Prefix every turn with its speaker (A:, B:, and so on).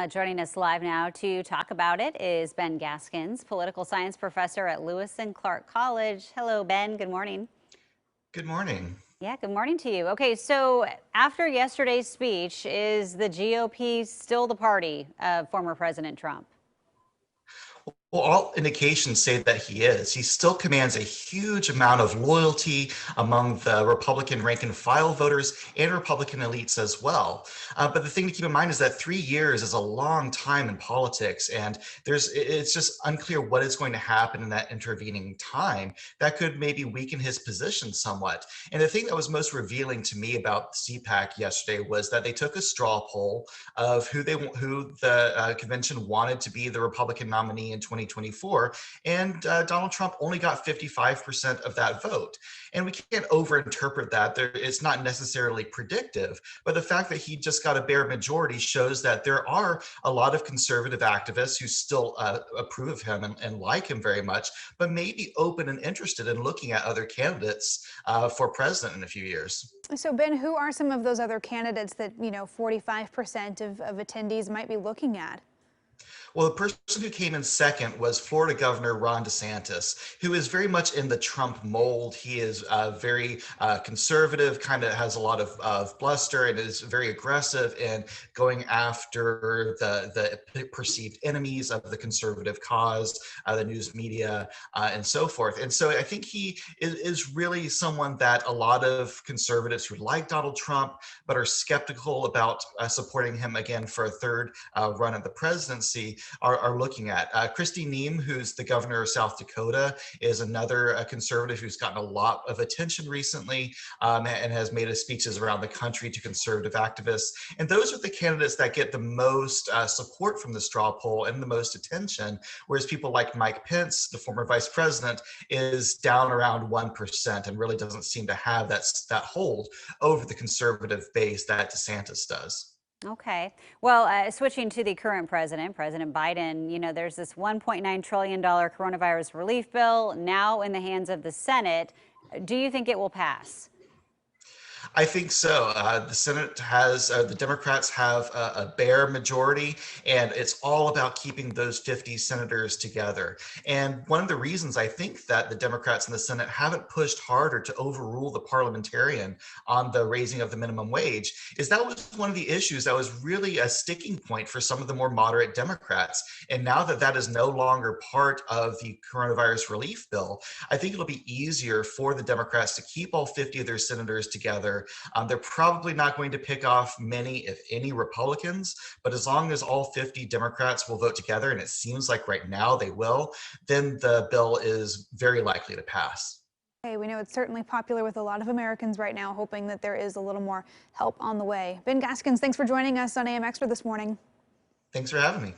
A: Joining us live now to talk about it is Ben Gaskins, political science professor at Lewis and Clark College. Hello, Ben. Good morning.
B: Good morning.
A: Yeah, good morning to you. Okay, so after yesterday's speech, is the GOP still the party of former President Trump?
B: Well, all indications say that he is. He still commands a huge amount of loyalty among the Republican rank and file voters and Republican elites as well. But the thing to keep in mind is that 3 years is a long time in politics, and it's just unclear what is going to happen in that intervening time that could maybe weaken his position somewhat. And the thing that was most revealing to me about CPAC yesterday was that they took a straw poll of who the convention wanted to be the Republican nominee in 2024, and Donald Trump only got 55% of that vote. And we can't overinterpret that. It's not necessarily predictive, but the fact that he just got a bare majority shows that there are a lot of conservative activists who still approve of him and like him very much, but may be open and interested in looking at other candidates for president in a few years.
C: So, Ben, who are some of those other candidates that, 45% of attendees might be looking at?
B: Well, the person who came in second was Florida Governor Ron DeSantis, who is very much in the Trump mold. He is very conservative, kind of has a lot of bluster, and is very aggressive in going after the perceived enemies of the conservative cause, the news media, and so forth. And so I think he is really someone that a lot of conservatives who like Donald Trump but are skeptical about supporting him again for a third run at the presidency are looking at. Christy Neem, who's the governor of South Dakota, is another conservative who's gotten a lot of attention recently and has made speeches around the country to conservative activists. And those are the candidates that get the most support from the straw poll and the most attention, whereas people like Mike Pence, the former vice president, is down around 1% and really doesn't seem to have that hold over the conservative base that DeSantis does.
A: Okay. Well, switching to the current president, President Biden, there's this $1.9 trillion coronavirus relief bill now in the hands of the Senate. Do you think it will pass?
B: I think so. The Senate has, the Democrats have a bare majority, and it's all about keeping those 50 senators together. And one of the reasons I think that the Democrats in the Senate haven't pushed harder to overrule the parliamentarian on the raising of the minimum wage is that was one of the issues that was really a sticking point for some of the more moderate Democrats. And now that that is no longer part of the coronavirus relief bill, I think it'll be easier for the Democrats to keep all 50 of their senators together. They're probably not going to pick off many, if any, Republicans, but as long as all 50 Democrats will vote together, and it seems like right now they will, then the bill is very likely to pass.
C: Hey, we know it's certainly popular with a lot of Americans right now, hoping that there is a little more help on the way. Ben Gaskins, thanks for joining us on AM Extra this morning.
B: Thanks for having me.